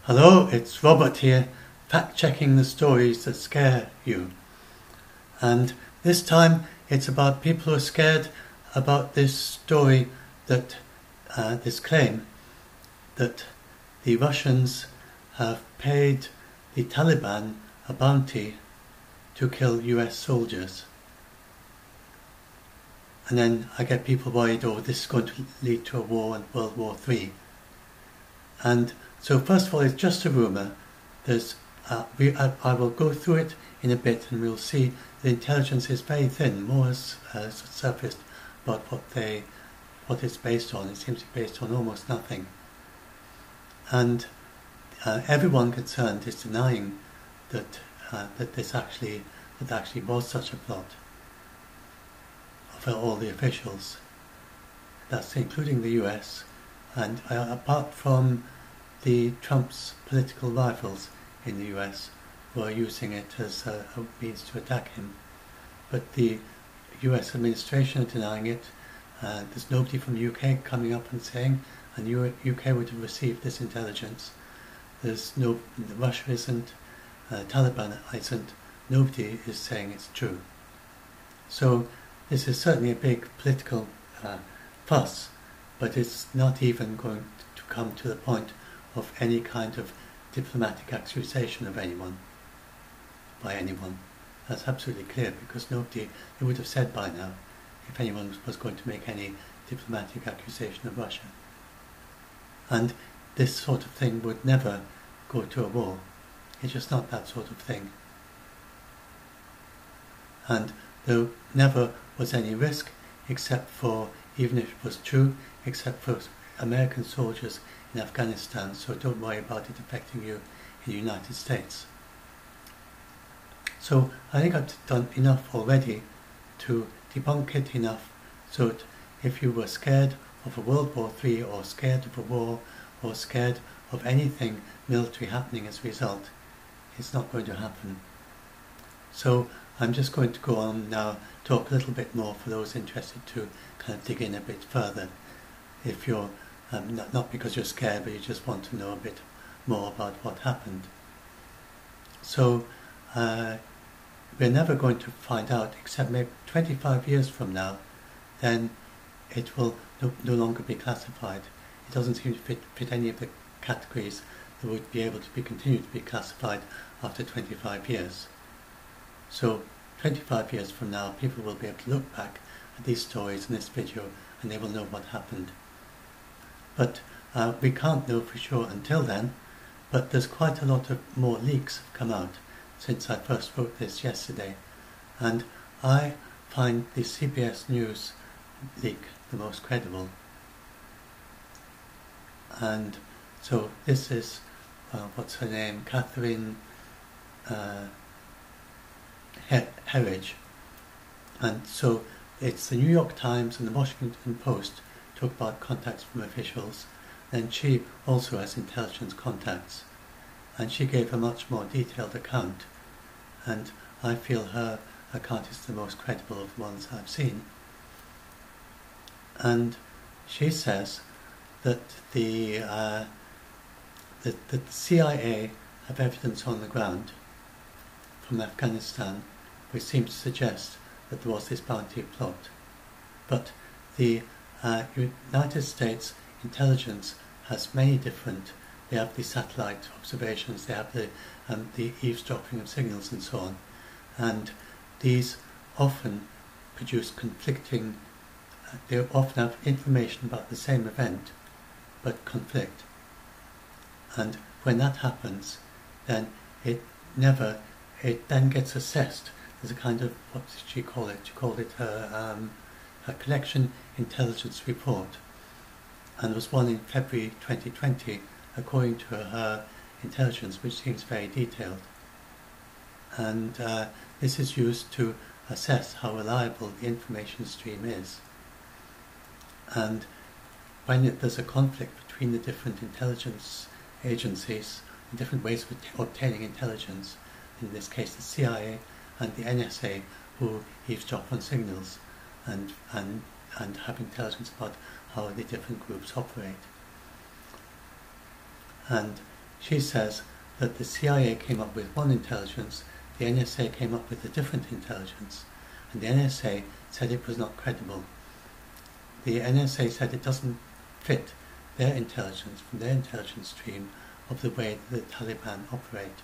Hello, it's Robert here, fact-checking the stories that scare you. And this time it's about people who are scared about this story that, this claim that the Russians have paid the Taliban a bounty to kill US soldiers. And then I get people worried, oh, this is going to lead to a war and World War III. And so first of all, it's just a rumour. I will go through it in a bit and we'll see the intelligence is very thin. More has surfaced about what it's based on. It seems to be based on almost nothing. And everyone concerned is denying that that actually was such a plot for all the officials. That's including the US, and apart from the Trump's political rivals in the US who are using it as a means to attack him. But the US administration are denying it. There's nobody from the UK coming up and saying, and UK would have received this intelligence. Russia isn't, Taliban isn't, nobody is saying it's true. So this is certainly a big political fuss, but it's not even going to come to the point of any kind of diplomatic accusation of anyone, by anyone. That's absolutely clear, because they would have said by now if anyone was going to make any diplomatic accusation of Russia. And this sort of thing would never go to a war. It's just not that sort of thing. And there never was any risk, except for, even if it was true, except for American soldiers in Afghanistan, so don't worry about it affecting you in the United States. So I think I've done enough already to debunk it enough so that if you were scared of a World War III, or scared of a war, or scared of anything military happening as a result, it's not going to happen. So I'm just going to go on now, talk a little bit more for those interested to kind of dig in a bit further. If you're not because you're scared, but you just want to know a bit more about what happened. So we're never going to find out, except maybe 25 years from now, then it will no longer be classified. It doesn't seem to fit any of the categories that would be able to continue to be classified after 25 years. So 25 years from now, people will be able to look back at these stories in this video and they will know what happened. But we can't know for sure until then, but there's quite a lot of more leaks have come out since I first wrote this yesterday, and I find the CBS News leak the most credible. And so this is, what's her name, Catherine Herridge, and so it's the New York Times and the Washington Post talk about contacts from officials, and she also has intelligence contacts, and she gave a much more detailed account, and I feel her account is the most credible of the ones I've seen. And she says that the CIA have evidence on the ground from Afghanistan which seems to suggest that there was this bounty plot, but the United States intelligence has many different. They have the satellite observations, they have the eavesdropping of signals and so on, and these often produce conflicting. They often have information about the same event, but conflict. And when that happens, then it then gets assessed. There's a kind of, what did she call it? She called it her Connection Intelligence Report, and there was one in February 2020 according to her intelligence, which seems very detailed, and this is used to assess how reliable the information stream is. And when there's a conflict between the different intelligence agencies and different ways of obtaining intelligence, in this case the CIA and the NSA, who eavesdrop on signals and have intelligence about how the different groups operate. And she says that the CIA came up with one intelligence, the NSA came up with a different intelligence, and the NSA said it was not credible. The NSA said it doesn't fit their intelligence from their intelligence stream of the way that the Taliban operate.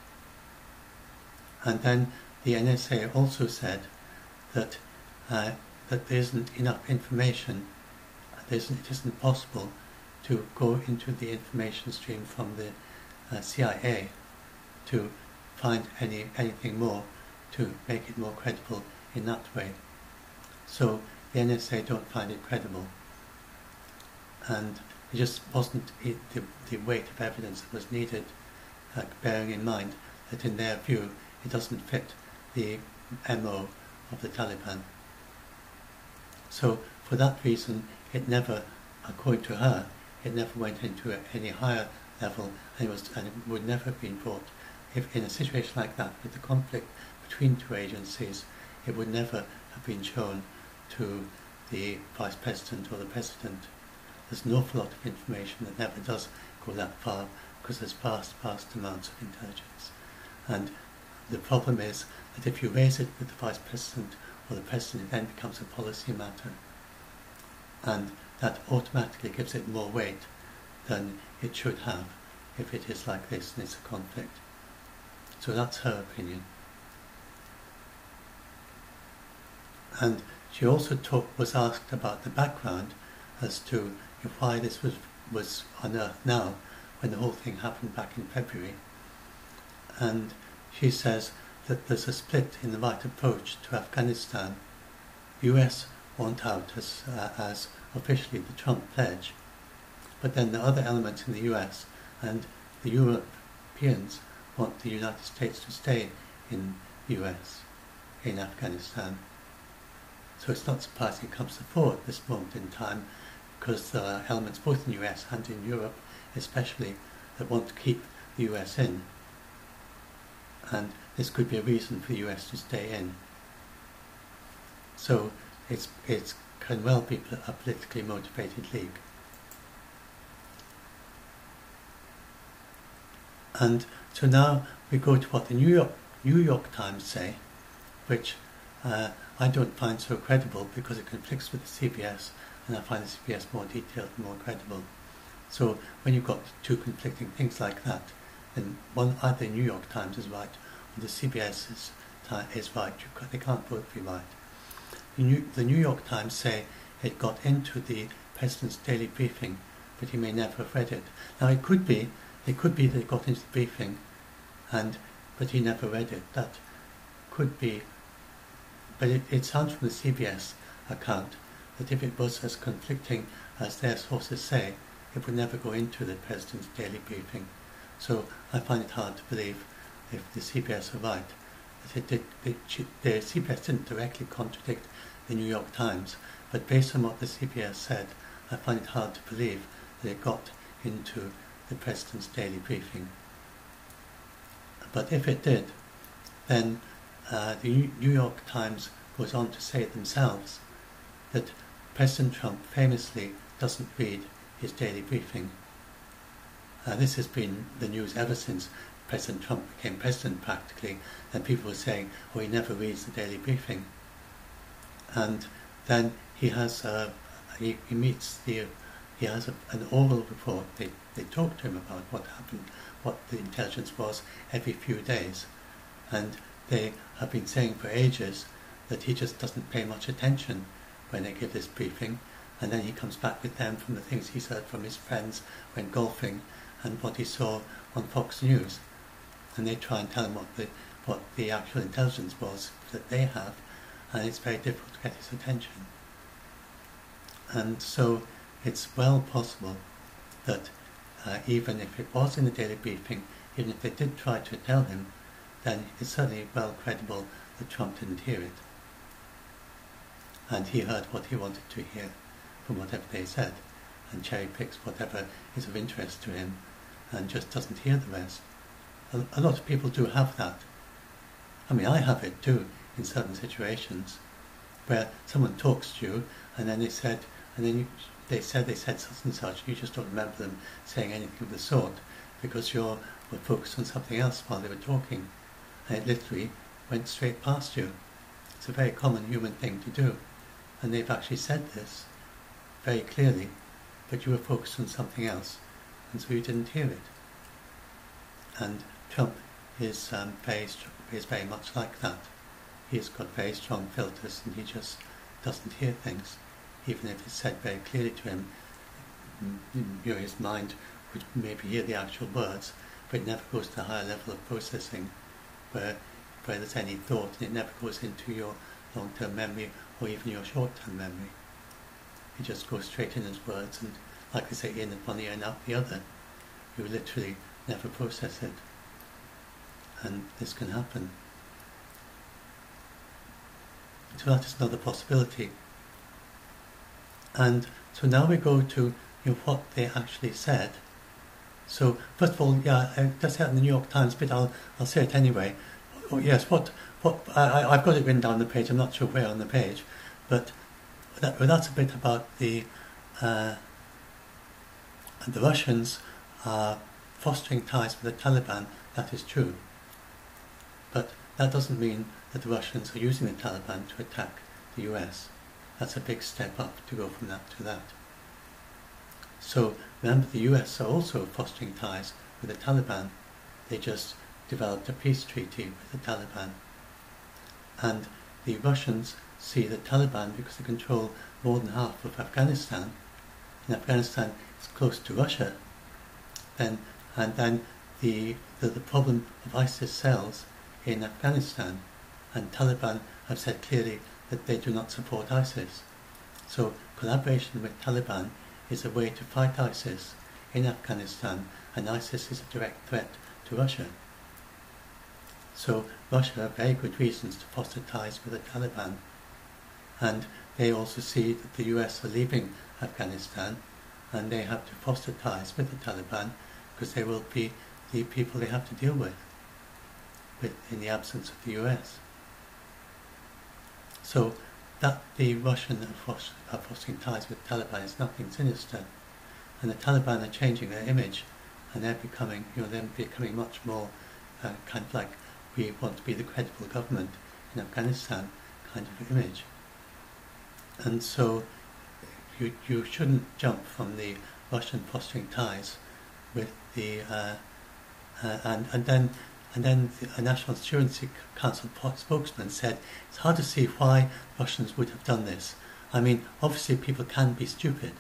And then the NSA also said that that there isn't enough information, it isn't possible to go into the information stream from the CIA to find anything more to make it more credible in that way. So the NSA don't find it credible, and it just wasn't the weight of evidence that was needed, bearing in mind that in their view it doesn't fit the MO of the Taliban. So for that reason it never, according to her, it never went into any higher level, and it would never have been brought, if in a situation like that with the conflict between two agencies, it would never have been shown to the Vice President or the President. There's an awful lot of information that never does go that far because there's vast amounts of intelligence. And the problem is that if you raise it with the Vice President or the President, it then becomes a policy matter. And that automatically gives it more weight than it should have if it is like this and it's a conflict. So that's her opinion. And she also was asked about the background as to why this was unearthed now when the whole thing happened back in February. And she says that there's a split in the right approach to Afghanistan. The US want out as officially the Trump pledge, but then the other elements in the US and the Europeans want the United States to stay in the US, in Afghanistan. So it's not surprising it comes to the fore at this moment in time, because there are elements both in the US and in Europe especially that want to keep the US in, and this could be a reason for the US to stay in. So it can well be a politically motivated league. And so now we go to what the New York Times say, which I don't find so credible because it conflicts with the CBS, and I find the CBS more detailed and more credible. So when you've got two conflicting things like that, then either the New York Times is right or the CBS is right. They can't both be right. The New York Times say it got into the President's daily briefing, but he may never have read it. Now it could be that it got into the briefing, but he never read it. That could be, but it sounds from the CBS account that if it was as conflicting as their sources say, it would never go into the President's daily briefing. So I find it hard to believe, if the CBS are right, that the CBS didn't directly contradict the New York Times, but based on what the CBS said, I find it hard to believe that it got into the President's daily briefing. But if it did, then the New York Times goes on to say themselves that President Trump famously doesn't read his daily briefing. This has been the news ever since President Trump became president practically, and people were saying, oh, he never reads the daily briefing. And then he has he has an oral report. They talk to him about what happened, what the intelligence was every few days, and they have been saying for ages that he just doesn't pay much attention when they give this briefing, and then he comes back with them from the things he's heard from his friends when golfing and what he saw on Fox News, and they try and tell him what the actual intelligence was that they have, and it's very difficult to get his attention. And so it's well possible that even if it was in the daily briefing, even if they did try to tell him, then it's certainly well credible that Trump didn't hear it. And he heard what he wanted to hear from whatever they said, and cherry picks whatever is of interest to him, and just doesn't hear the rest. A lot of people do have that. I mean, I have it too in certain situations, where someone talks to you, and then they said such and such, you just don't remember them saying anything of the sort, because you're were focused on something else while they were talking, and it literally went straight past you. It's a very common human thing to do, and they've actually said this very clearly, but you were focused on something else, and so you didn't hear it. And Trump is very much like that. He's got very strong filters, and he just doesn't hear things, even if it's said very clearly to him. His mind would maybe hear the actual words, but it never goes to a higher level of processing where there's any thought, and it never goes into your long-term memory or even your short-term memory. It just goes straight in as words, and like I say, in at one ear and out the other. You literally never process it. And this can happen. So that is another possibility. And so now we go to what they actually said. So first of all, just out in the New York Times bit, I'll say it anyway. Oh, yes, I've got it written down on the page. I'm not sure where on the page, but that's a bit about the Russians are fostering ties with the Taliban. That is true, but that doesn't mean that the Russians are using the Taliban to attack the US. That's a big step up to go from that to that. So remember, the US are also fostering ties with the Taliban. They just developed a peace treaty with the Taliban. And the Russians see the Taliban because they control more than half of Afghanistan. And Afghanistan is close to Russia. And then the problem of ISIS cells in Afghanistan, and Taliban have said clearly that they do not support ISIS. So collaboration with Taliban is a way to fight ISIS in Afghanistan, and ISIS is a direct threat to Russia. So Russia have very good reasons to foster ties with the Taliban, and they also see that the US are leaving Afghanistan, and they have to foster ties with the Taliban because they will be the people they have to deal with in the absence of the US. So that the Russians are fostering ties with the Taliban is nothing sinister, and the Taliban are changing their image, and they're becoming much more kind of like, we want to be the credible government in Afghanistan kind of image. And so you shouldn't jump from the Russian fostering ties with the and then a National Security Council spokesman said it's hard to see why Russians would have done this. I mean, obviously people can be stupid,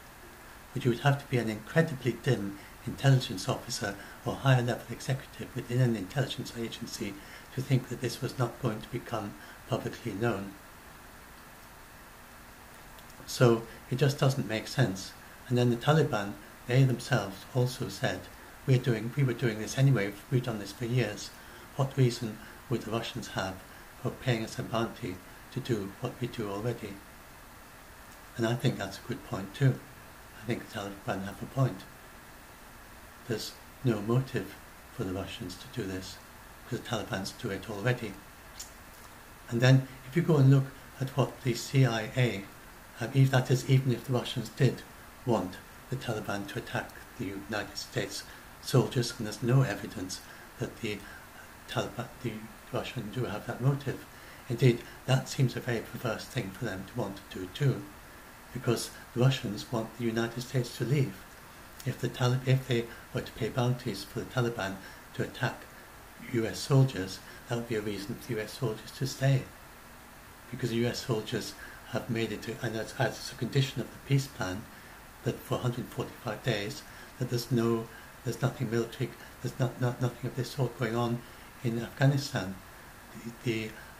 but you would have to be an incredibly dim intelligence officer or higher level executive within an intelligence agency to think that this was not going to become publicly known. So it just doesn't make sense. And then the Taliban, they themselves also said, we were doing this anyway, we've done this for years. What reason would the Russians have for paying us a bounty to do what we do already? And I think that's a good point too. I think the Taliban have a point. There's no motive for the Russians to do this, because the Taliban do it already. And then if you go and look at what the CIA, that is, even if the Russians did want the Taliban to attack the United States soldiers, and there's no evidence that the Russians do have that motive. Indeed, that seems a very perverse thing for them to want to do too, because the Russians want the United States to leave. If they were to pay bounties for the Taliban to attack US soldiers, that would be a reason for the US soldiers to stay, because the US soldiers have made it, and as a condition of the peace plan, that for 145 days, that there's nothing military, there's nothing of this sort going on in Afghanistan.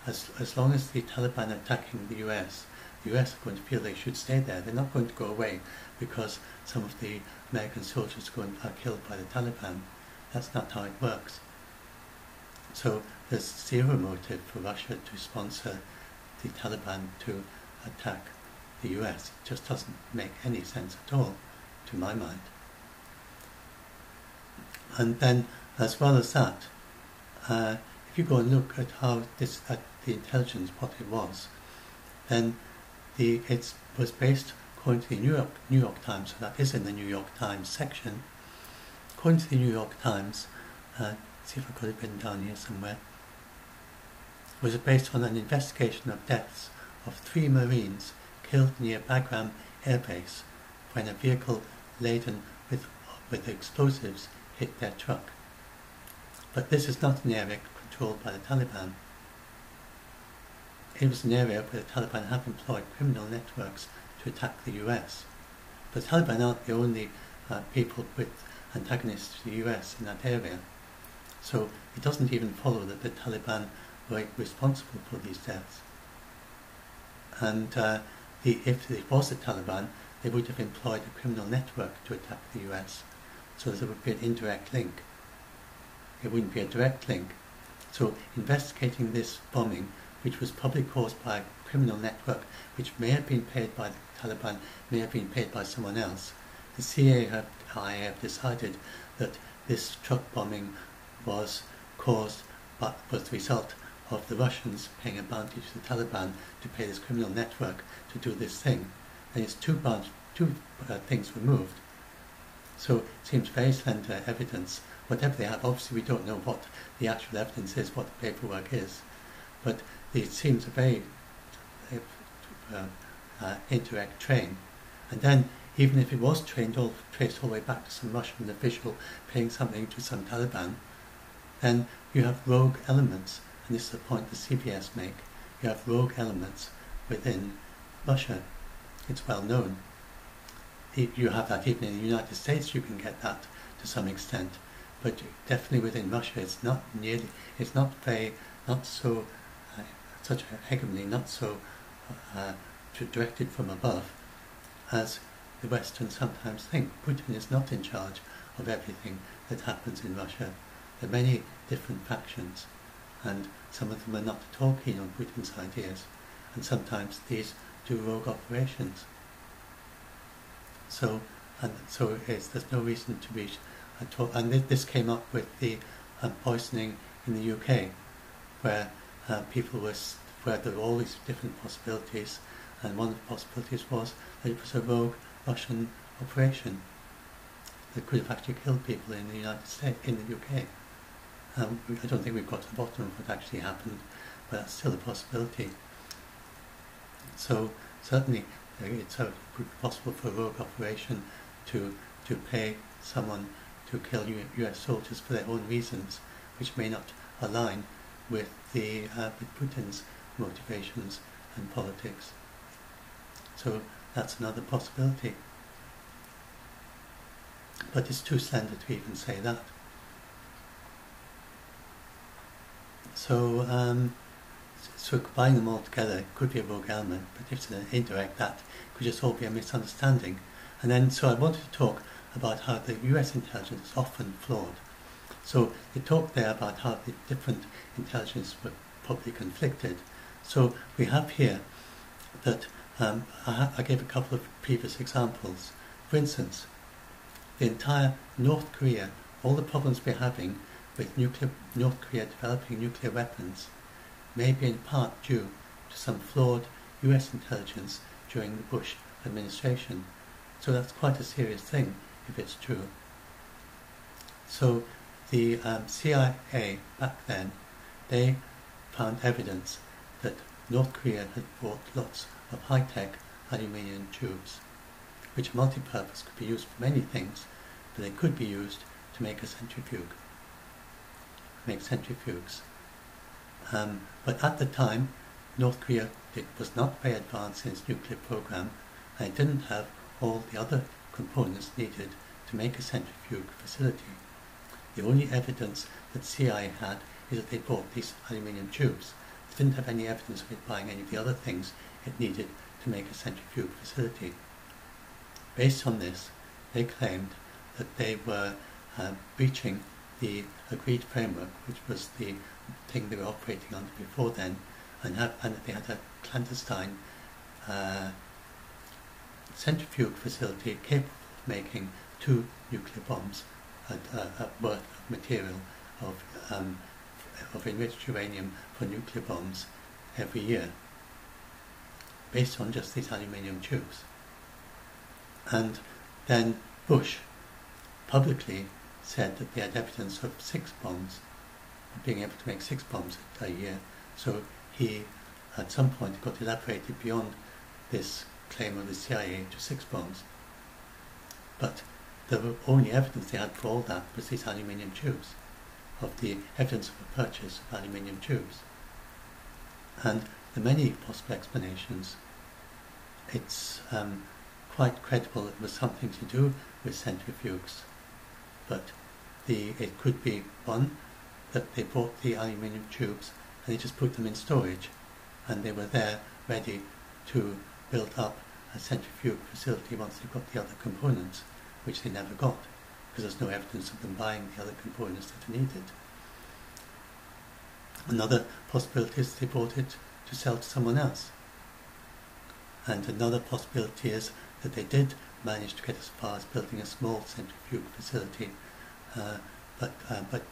As long as the Taliban are attacking the US are going to feel they should stay there. They're not going to go away because some of the American soldiers are killed by the Taliban. That's not how it works. So there's zero motive for Russia to sponsor the Taliban to attack the US. It just doesn't make any sense at all, to my mind. And then, as well as that, if you go and look at at the intelligence, what it was, then it was based, according to the New York Times, so that is in the New York Times section. According to the New York Times, see if I've got it written down here somewhere, was based on an investigation of deaths of 3 Marines killed near Bagram Air Base when a vehicle laden with explosives hit their truck. But this is not an area controlled by the Taliban. It was an area where the Taliban have employed criminal networks to attack the US. But the Taliban aren't the only people with antagonists to the US in that area. So it doesn't even follow that the Taliban were responsible for these deaths. And if it was the Taliban, they would have employed a criminal network to attack the US. So there would be an indirect link. It wouldn't be a direct link. So investigating this bombing, which was probably caused by a criminal network, which may have been paid by the Taliban, may have been paid by someone else, the CIA have decided that this truck bombing was caused, but was the result of the Russians paying a bounty to the Taliban to pay this criminal network to do this thing. And it's two things removed. So it seems very slender evidence. Whatever they have, obviously we don't know what the actual evidence is, what the paperwork is, but it seems a very indirect train. And then, even if it was traced all the way back to some Russian official paying something to some Taliban, then you have rogue elements, and this is the point the CBS make. You have rogue elements within Russia. It's well known. You have that even in the United States. You can get that to some extent, but definitely within Russia, it's not so such a hegemony, not so directed from above as the Western sometimes think. Putin is not in charge of everything that happens in Russia. There are many different factions, and some of them are not at all keen on Putin's ideas, and sometimes these do rogue operations. There's no reason to be at all. And this came up with the poisoning in the UK, where where there were all these different possibilities, and one of the possibilities was that it was a rogue Russian operation that could have actually killed people in the United States, in the UK. I don't think we've got to the bottom of what actually happened, but that's still a possibility. So certainly it's possible for a rogue operation to pay someone to kill US soldiers for their own reasons, which may not align with with Putin's motivations and politics. So that's another possibility. But it's too slender to even say that. So combining them all together, it could be a rogue element, but if it's an indirect, that could just all be a misunderstanding. And then, so I wanted to talk about how the US intelligence is often flawed. So they talk there about how the different intelligence were probably conflicted. So we have here that I gave a couple of previous examples. For instance, the entire North Korea, all the problems we're having with North Korea developing nuclear weapons may be in part due to some flawed US intelligence during the Bush administration. So that's quite a serious thing if it's true. So the CIA back then, they found evidence that North Korea had bought lots of high-tech aluminium tubes, which multi-purpose could be used for many things, but they could be used to make a centrifuge. Centrifuges. But at the time, North Korea was not very advanced in its nuclear program, and it didn't have all the other components needed to make a centrifuge facility. The only evidence that CIA had is that they bought these aluminium tubes. They didn't have any evidence of it buying any of the other things it needed to make a centrifuge facility. Based on this, they claimed that they were breaching the agreed framework, which was the thing they were operating under before then, and that they had a clandestine centrifuge facility capable of making 2 nuclear bombs worth of material of enriched uranium for nuclear bombs every year, based on just these aluminium tubes. And then Bush publicly said that they had evidence of 6 bombs, of being able to make 6 bombs a year. So he, at some point, got elaborated beyond this claim of the CIA to 6 bombs. But the only evidence they had for all that was these aluminium tubes, of the evidence of a purchase of aluminium tubes. And the many possible explanations, it's quite credible it was something to do with centrifuges. But it could be, one, that they bought the aluminium tubes and they just put them in storage, and they were there ready to build up a centrifuge facility once they got the other components, which they never got, because there's no evidence of them buying the other components that are needed. Another possibility is they bought it to sell to someone else. And another possibility is that they did manage to get as far as building a small centrifuge facility, but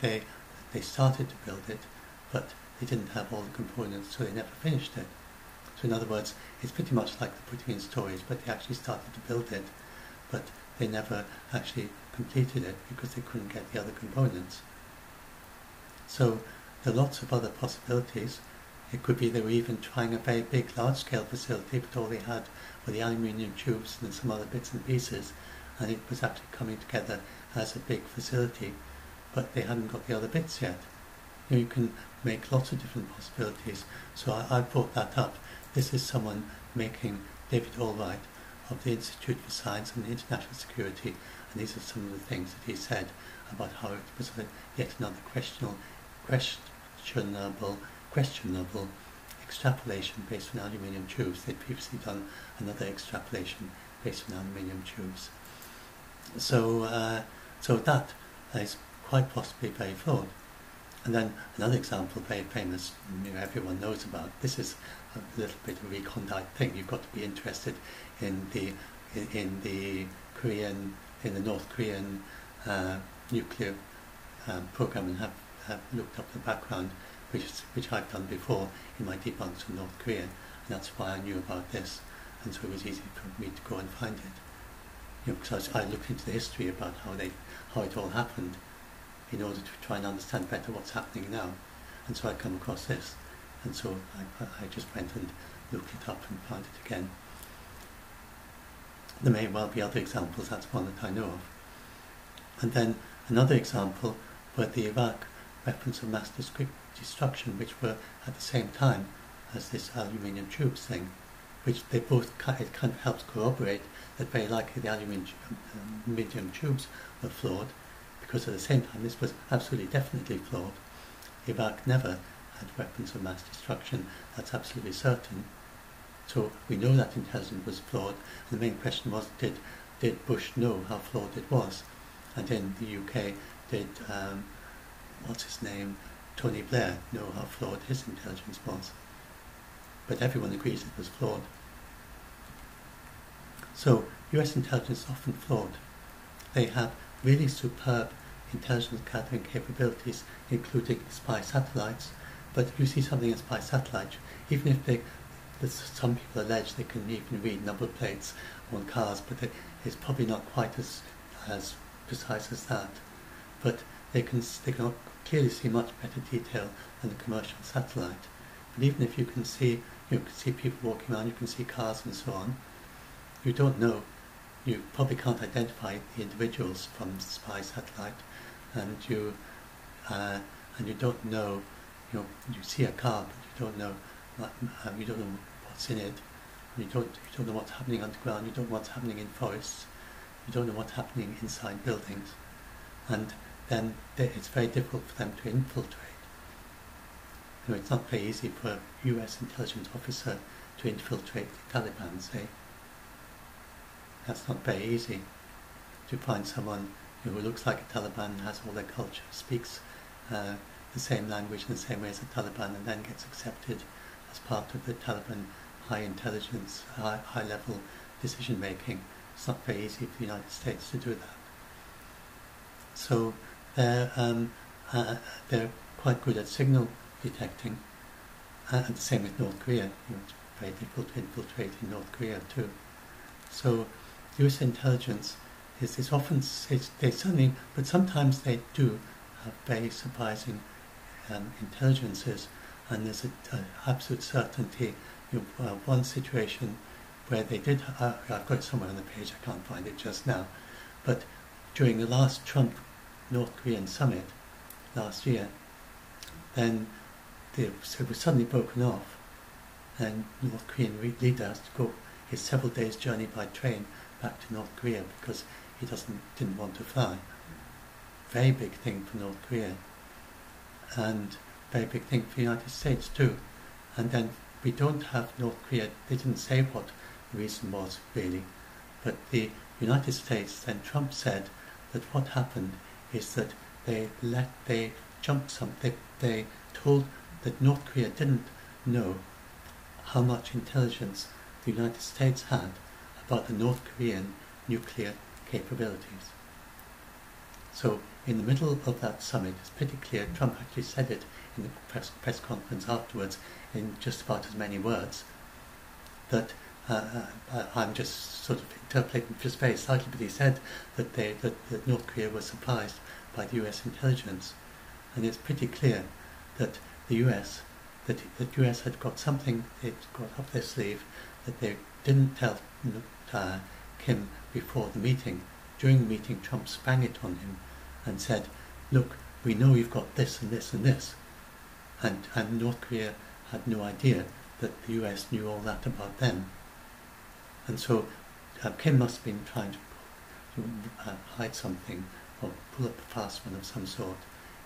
they started to build it, but they didn't have all the components, so they never finished it. So in other words, it's pretty much like the putting in storage, but they actually started to build it, but they never actually completed it because they couldn't get the other components. So there are lots of other possibilities. It could be they were even trying a very big, large-scale facility, but all they had were the aluminium tubes and some other bits and pieces, and it was actually coming together as a big facility, but they hadn't got the other bits yet. You can make lots of different possibilities. So I brought that up. This is someone making David Allwright of the Institute for Science and International Security, and these are some of the things that he said about how it was yet another questionable extrapolation based on aluminium tubes. They'd previously done another extrapolation based on aluminium tubes. So that is quite possibly very flawed. And then another example, very famous, everyone knows about. This is a little bit of a recondite thing. You've got to be interested in the North Korean nuclear program and have looked up the background, which I've done before in my debunks from North Korea, and that's why I knew about this, and so it was easy for me to go and find it. Because I looked into the history about how it all happened, in order to try and understand better what's happening now, and so I come across this, and so I just went and looked it up and found it again. There may well be other examples. That's one that I know of. And then another example were the Iraq weapons of mass destruction, which were at the same time as this aluminium tubes thing, which they both it kind of helps corroborate that very likely the aluminium tubes were flawed, because at the same time this was absolutely definitely flawed. Iraq never had weapons of mass destruction, that's absolutely certain. So we know that intelligence was flawed, and the main question was, did Bush know how flawed it was? And in the UK, did Tony Blair know how flawed his intelligence was? But everyone agrees it was flawed. So US intelligence is often flawed. They have really superb intelligence gathering capabilities, including spy satellites. But if you see something in spy satellites, even if some people allege they can even read number plates on cars, but it's probably not quite as precise as that. But they can clearly see much better detail than a commercial satellite. But even if you can see people walking around, you can see cars and so on, you don't know. You probably can't identify the individuals from the spy satellite, and you don't know. You see a car, but you don't know what's in it. You don't know what's happening underground. You don't know what's happening in forests. You don't know what's happening inside buildings, and then it's very difficult for them to infiltrate. It's not very easy for a US intelligence officer to infiltrate the Taliban, say. That's not very easy to find someone who looks like a Taliban, has all their culture, speaks the same language in the same way as the Taliban, and then gets accepted as part of the Taliban high intelligence, high level decision making. It's not very easy for the United States to do that. So they're quite good at signal detecting, and the same with North Korea. It's very difficult to infiltrate in North Korea too. So US intelligence is often, they certainly, but sometimes they do have very surprising intelligences, and there's an absolute certainty. One situation where they did, I've got it somewhere on the page, I can't find it just now, but during the last Trump-North Korean summit last year, then it was suddenly broken off, and North Korean leader has to go his several days journey by train back to North Korea because he didn't want to fly. Very big thing for North Korea, and very big thing for the United States too. And then we don't have North Korea, they didn't say what the reason was really, but the United States, then Trump said that what happened is that they told that North Korea didn't know how much intelligence the United States had about the North Korean nuclear capabilities. So in the middle of that summit, it's pretty clear, Trump actually said it in the press conference afterwards in just about as many words, that I'm just sort of interpolating just very slightly, but he said that North Korea was surprised by the US intelligence, and it's pretty clear that the US had got something they'd got up their sleeve that they didn't tell Kim before the meeting. During the meeting, Trump sprang it on him and said, look, we know you've got this and this and this, and North Korea had no idea that the US knew all that about them. And so Kim must have been trying to hide something or pull up a fast one of some sort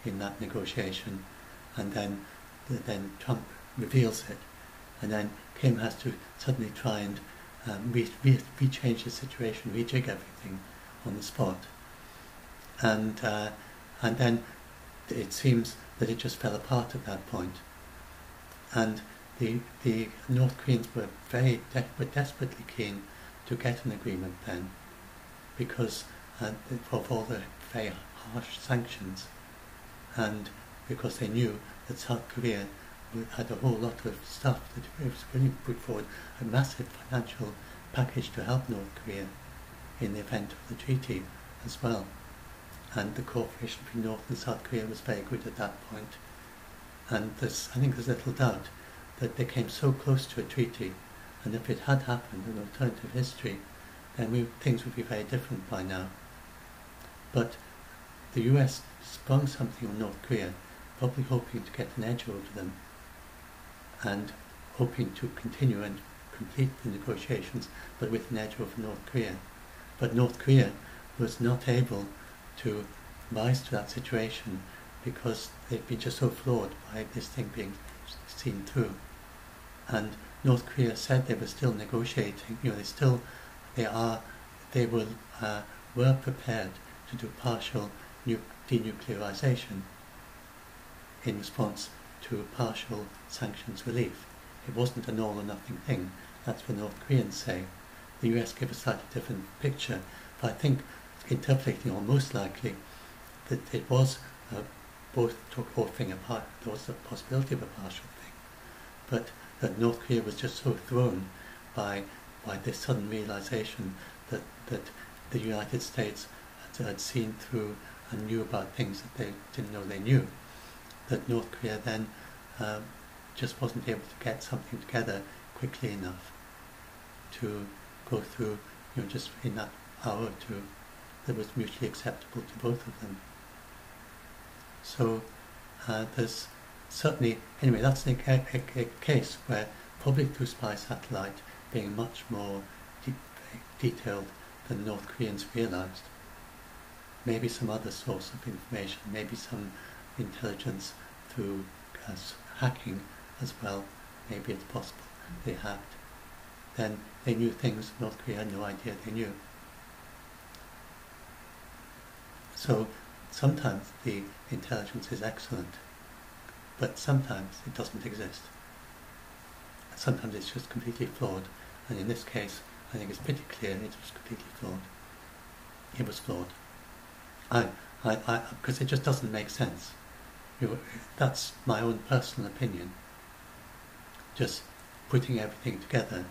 in that negotiation, and then Trump reveals it, and then Kim has to suddenly try and rechange the situation, rejig everything on the spot, and then it seems that it just fell apart at that point, and the North Koreans were desperately keen to get an agreement then, because of all the very harsh sanctions, and because they knew that South Korea had a whole lot of stuff that it was going to put forward a massive financial package to help North Korea in the event of the treaty as well. And the cooperation between North and South Korea was very good at that point. And I think there's little doubt that they came so close to a treaty, and if it had happened in alternative history, then things would be very different by now. But the US sprung something on North Korea, probably hoping to get an edge over them, and hoping to continue and complete the negotiations, but with an edge over North Korea. But North Korea was not able to rise to that situation because they'd been just so flawed by this thing being seen through. And North Korea said they were still negotiating. They were prepared to do partial denuclearization in response to partial sanctions relief. It wasn't an all or nothing thing. That's what North Koreans say. The US give a slightly different picture, but I think interpreting, or most likely, that it was both took both thing apart. There was the possibility of a partial thing, but that North Korea was just so thrown by this sudden realization that the United States had seen through and knew about things that they didn't know they knew, that North Korea then just wasn't able to get something together quickly enough to go through, just in that hour or two, that was mutually acceptable to both of them. So there's certainly, anyway, that's a case where probably through spy satellite being much more detailed than North Koreans realized. Maybe some other source of information, maybe some intelligence through hacking as well, maybe it's possible they hacked. Then they knew things North Korea had no idea they knew. So sometimes the intelligence is excellent, but sometimes it doesn't exist. Sometimes it's just completely flawed, and in this case I think it's pretty clear it was completely flawed. It was flawed. Because it just doesn't make sense. That's my own personal opinion. Just putting everything together,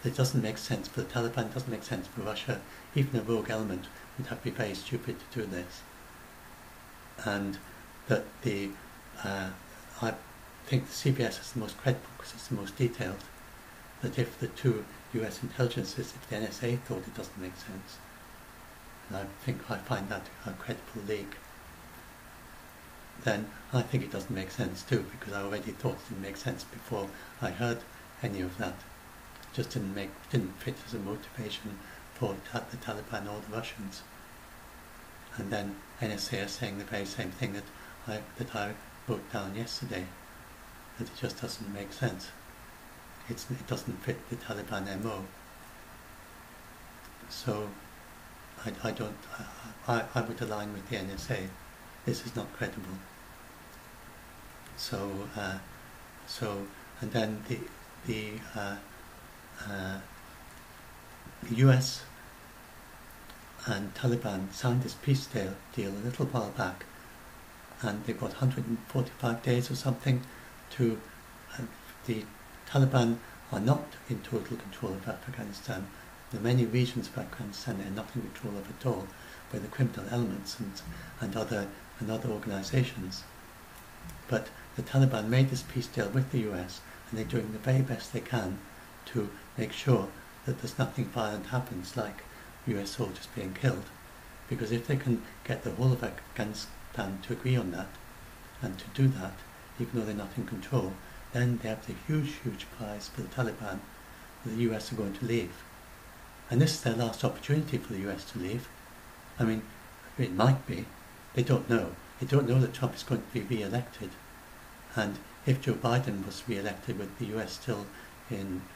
It doesn't make sense for the Taliban, it doesn't make sense for Russia. Even a rogue element would have to be very stupid to do this. And that I think the CBS is the most credible because it's the most detailed, that if the two US intelligences, if the NSA thought it doesn't make sense, and I find that a credible leak, then I think it doesn't make sense too, because I already thought it didn't make sense before I heard any of that. It just didn't fit as a motivation for the Taliban or the Russians. And then NSA are saying the very same thing that I wrote down yesterday, that it just doesn't make sense. It doesn't fit the Taliban MO. So I would align with the NSA. This is not credible. So and then the US and Taliban signed this peace deal a little while back, and they've got 145 days or something to. The Taliban are not in total control of Afghanistan. There are many regions of Afghanistan they're not in control of at all, by the criminal elements and other organisations. But the Taliban made this peace deal with the US, and they're doing the very best they can to make sure that there's nothing violent happens, like US soldiers being killed. Because if they can get the whole of Afghanistan to agree on that, and to do that, even though they're not in control, then they have the huge prize for the Taliban. The US are going to leave. And this is their last opportunity for the US to leave. I mean, it might be. They don't know. They don't know that Trump is going to be re-elected. And if Joe Biden was re-elected with the US still in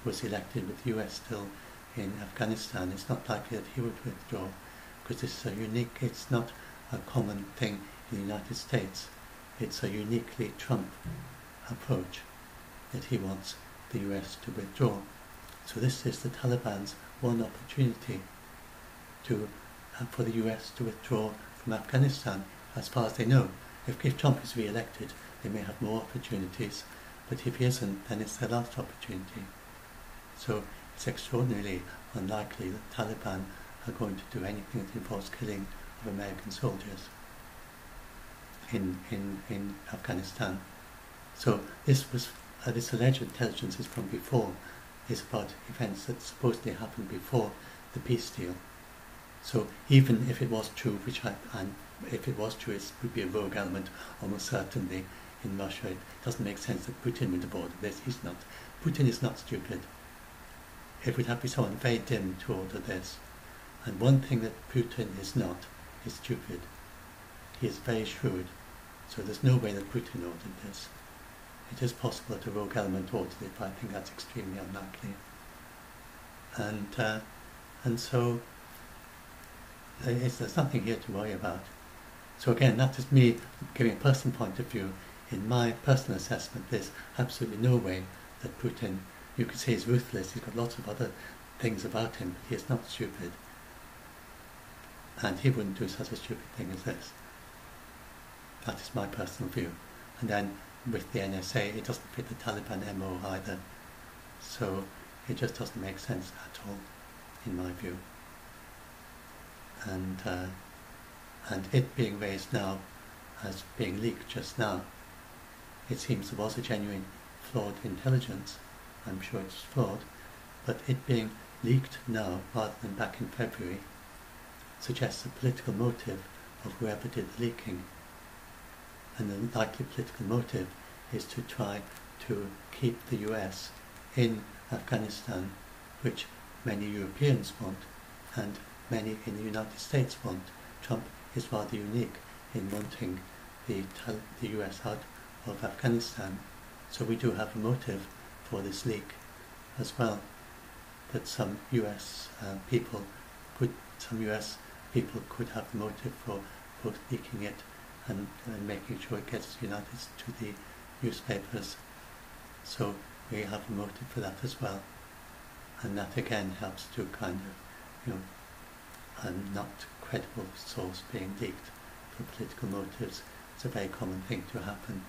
Afghanistan, it's not likely that he would withdraw, because this is it's not a common thing in the United States. It's a uniquely Trump approach that he wants the US to withdraw. So this is the Taliban's one opportunity for the US to withdraw from Afghanistan, as far as they know. If Trump is re-elected, they may have more opportunities, but if he isn't, then it's their last opportunity. So it's extraordinarily unlikely that the Taliban are going to do anything that involves killing of American soldiers in Afghanistan. So this alleged intelligence is from before, is about events that supposedly happened before the peace deal. So even if it was true, if it was true, it would be a rogue element almost certainly in Russia. It doesn't make sense that Putin would have ordered this. He's not. Putin is not stupid. It would have to be someone very dim to order this. And one thing that Putin is not is stupid. He is very shrewd. So there's no way that Putin ordered this. It is possible that a rogue element ordered it, but I think that's extremely unlikely. And so there's nothing here to worry about. So again, that is me giving a personal point of view. In my personal assessment, there's absolutely no way that Putin, you could say he's ruthless, he's got lots of other things about him, but he is not stupid. And he wouldn't do such a stupid thing as this. That is my personal view. And then with the NSA, it doesn't fit the Taliban MO either. So it just doesn't make sense at all, in my view. And it being raised now as being leaked just now, it seems there was a genuine flawed intelligence. I'm sure it's flawed, but it being leaked now rather than back in February suggests a political motive of whoever did the leaking. And the likely political motive is to try to keep the US in Afghanistan, which many Europeans want and many in the United States want. Trump is rather unique in wanting the US out of Afghanistan. So we do have a motive for this leak as well, that some US people could have the motive for leaking it and making sure it gets to the newspapers. So we have a motive for that as well, and that again helps to kind of, a not credible source being leaked for political motives. It's a very common thing to happen.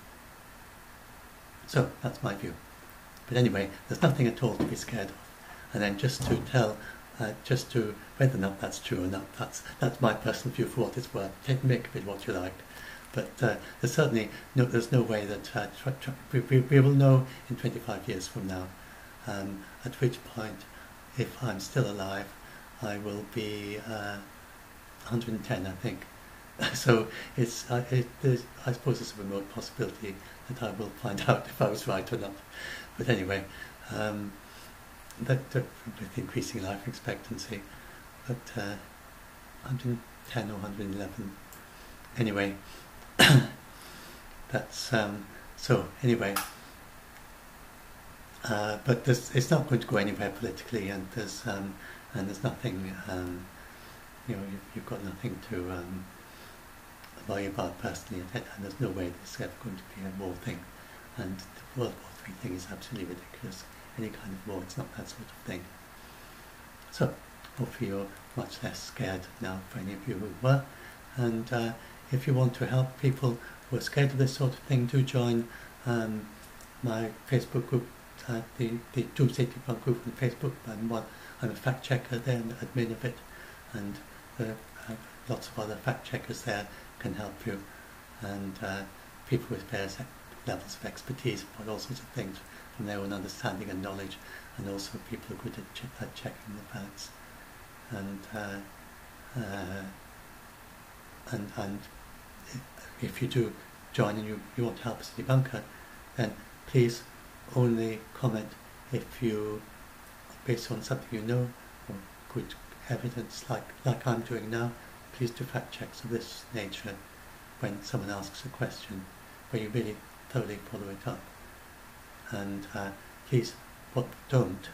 So that's my view. But anyway, there's nothing at all to be scared of. and then just to tell, just to whether or not that's true or not, that's my personal view for what it's worth. Make of it what you like. But there's certainly there's no way that we will know in 25 years from now, at which point, if I'm still alive, I will be 110, I think. So it's I suppose it's a remote possibility that I will find out if I was right or not. But anyway, that with increasing life expectancy, but 110 or 111. Anyway, that's so. Anyway, but it's not going to go anywhere politically, and there's nothing. You've got nothing to worry about personally, and there's no way there's ever going to be a war thing, and the World War III thing is absolutely ridiculous. Any kind of war, it's not that sort of thing. So, hopefully you're much less scared now for any of you who were, and if you want to help people who are scared of this sort of thing, do join my Facebook group, the Doomsday Debunk group on Facebook. I'm a fact checker there, and admin of it, and lots of other fact checkers there can help you, and people with various levels of expertise about all sorts of things from their own understanding and knowledge, and also people who are good at checking the facts, and if you do join and you want to help as a debunker, then please only comment if you, based on something you know, or good evidence like I'm doing now. Please do fact checks of this nature when someone asks a question, where you really thoroughly follow it up. And please don't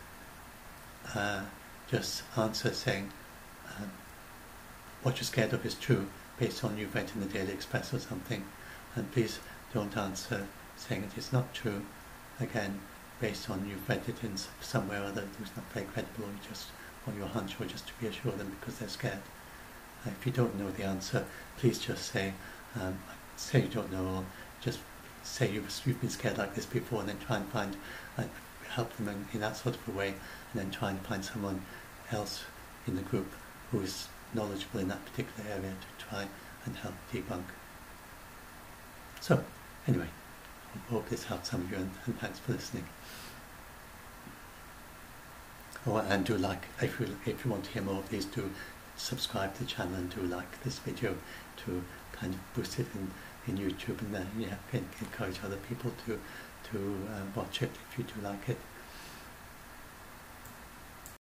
just answer saying what you're scared of is true based on you've read in the Daily Express or something, and please don't answer saying it is not true, again, based on you've read it in somewhere or other who's not very credible, or just on your hunch, or just to reassure them because they're scared. If you don't know the answer, please just say you don't know, or just say you've been scared like this before, and then try and find, help them in that sort of a way, and then try and find someone else in the group who is knowledgeable in that particular area to try and help debunk. So, anyway, I hope this helped some of you, and thanks for listening. Oh, and do like, if you want to hear more of these, do subscribe to the channel and do like this video to kind of boost it in YouTube, and then can encourage other people to watch it if you do like it.